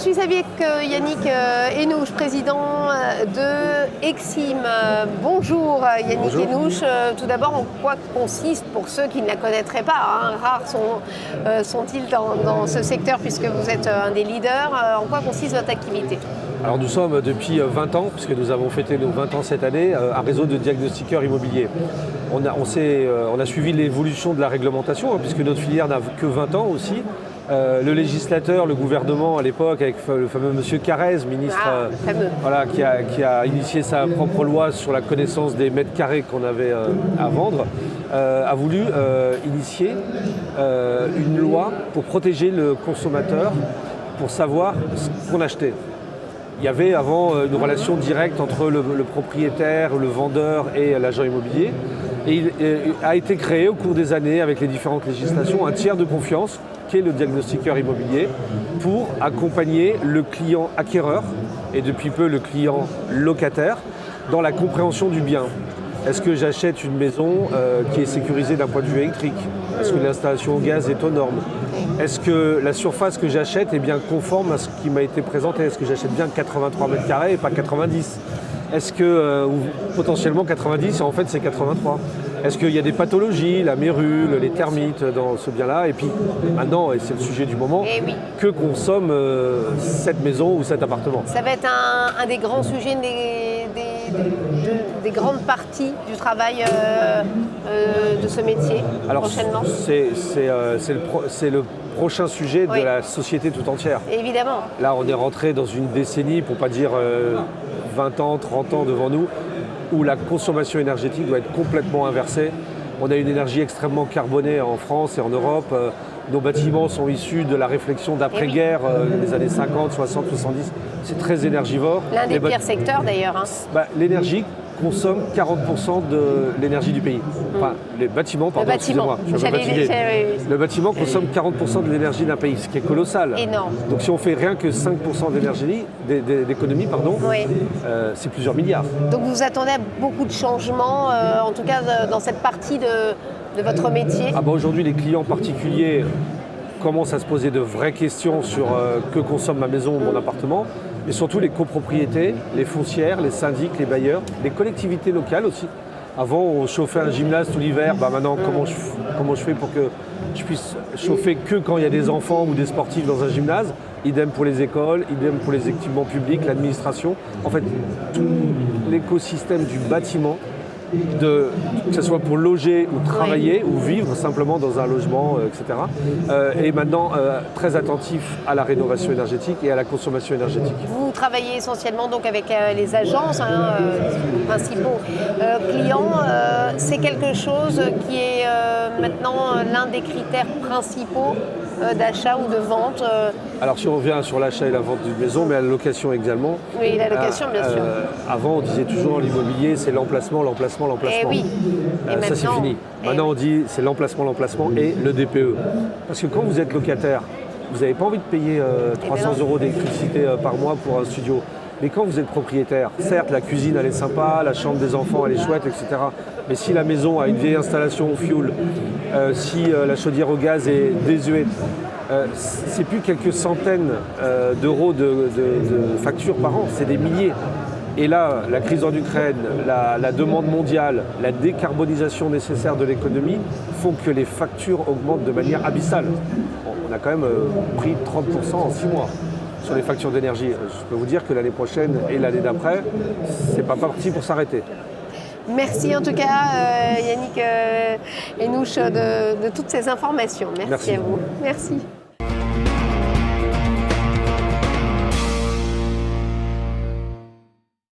suis avec Yannick Hénouche, président de Exim. Bonjour Yannick Bonjour. Hénouche. Tout d'abord, en quoi consiste, pour ceux qui ne la connaîtraient pas, rares sont-ils dans ce secteur puisque vous êtes un des leaders, en quoi consiste votre activité ? Alors nous sommes depuis 20 ans, puisque nous avons fêté nos 20 ans cette année, un réseau de diagnostiqueurs immobiliers. On a suivi l'évolution de la réglementation, puisque notre filière n'a que 20 ans aussi. Le législateur, le gouvernement à l'époque, avec le fameux monsieur Carrez, ministre, qui a initié sa propre loi sur la connaissance des mètres carrés qu'on avait à vendre, a voulu initier une loi pour protéger le consommateur, pour savoir ce qu'on achetait. Il y avait avant une relation directe entre le propriétaire, le vendeur et l'agent immobilier. Et il a été créé au cours des années, avec les différentes législations, un tiers de confiance, qui est le diagnostiqueur immobilier, pour accompagner le client acquéreur, et depuis peu le client locataire, dans la compréhension du bien. Est-ce que j'achète une maison qui est sécurisée d'un point de vue électrique ? Est-ce que l'installation au gaz est aux normes ? Est-ce que la surface que j'achète est bien conforme à ce qui m'a été présenté ? Est-ce que j'achète bien 83 mètres carrés et pas 90 ? Est-ce que potentiellement 90 et en fait c'est 83 ? Est-ce qu'il y a des pathologies, la mérule, les termites dans ce bien-là ? Et puis maintenant, et c'est le sujet du moment, que consomme cette maison ou cet appartement ? Ça va être un des grands sujets, des grandes parties du travail de ce métier. Alors, prochainement. C'est le prochain sujet de la société tout entière. Évidemment. Là, on est rentré dans une décennie, pour ne pas dire 20 ans, 30 ans devant nous, où la consommation énergétique doit être complètement inversée. On a une énergie extrêmement carbonée en France et en Europe. Nos bâtiments sont issus de la réflexion d'après-guerre, des années 50, 60, 70. C'est très énergivore. L'un des pires secteurs d'ailleurs. L'énergie consomme 40% de l'énergie du pays. Enfin, les bâtiments, pardon, excusez-moi. Le bâtiment consomme 40% de l'énergie d'un pays, ce qui est colossal. Énorme. Donc si on fait rien que 5% d'économie, c'est plusieurs milliards. Donc vous attendez à beaucoup de changements, en tout cas dans cette partie de votre métier ? Aujourd'hui, les clients particuliers commencent à se poser de vraies questions sur que consomme ma maison ou mon appartement, mais surtout les copropriétés, les foncières, les syndics, les bailleurs, les collectivités locales aussi. Avant, on chauffait un gymnase tout l'hiver. Maintenant, comment je fais pour que je puisse chauffer que quand il y a des enfants ou des sportifs dans un gymnase ? Idem pour les écoles, idem pour les équipements publics, l'administration. En fait, tout l'écosystème du bâtiment, que ce soit pour loger ou travailler ou vivre simplement dans un logement, etc. Et maintenant très attentif à la rénovation énergétique et à la consommation énergétique. Vous travaillez essentiellement donc avec les agences, les principaux clients. C'est quelque chose qui est maintenant l'un des critères principaux d'achat ou de vente. Alors si on revient sur l'achat et la vente d'une maison, mais à la location également. Oui, la location bien sûr. Avant on disait toujours l'immobilier c'est l'emplacement. Et oui. Ça c'est fini. Maintenant on dit c'est l'emplacement et le DPE. Parce que quand vous êtes locataire, vous n'avez pas envie de payer 300 € d'électricité par mois pour un studio. Mais quand vous êtes propriétaire, certes la cuisine elle est sympa, la chambre des enfants elle est chouette, etc. Mais si la maison a une vieille installation au fioul, si la chaudière au gaz est désuète, c'est plus quelques centaines d'euros de factures par an, c'est des milliers. Et là, la crise en Ukraine, la demande mondiale, la décarbonisation nécessaire de l'économie font que les factures augmentent de manière abyssale. On a quand même pris 30% en 6 mois sur les factures d'énergie. Je peux vous dire que l'année prochaine et l'année d'après, c'est pas parti pour s'arrêter. Merci en tout cas Yannick Hénouche de toutes ces informations. Merci à vous. Merci.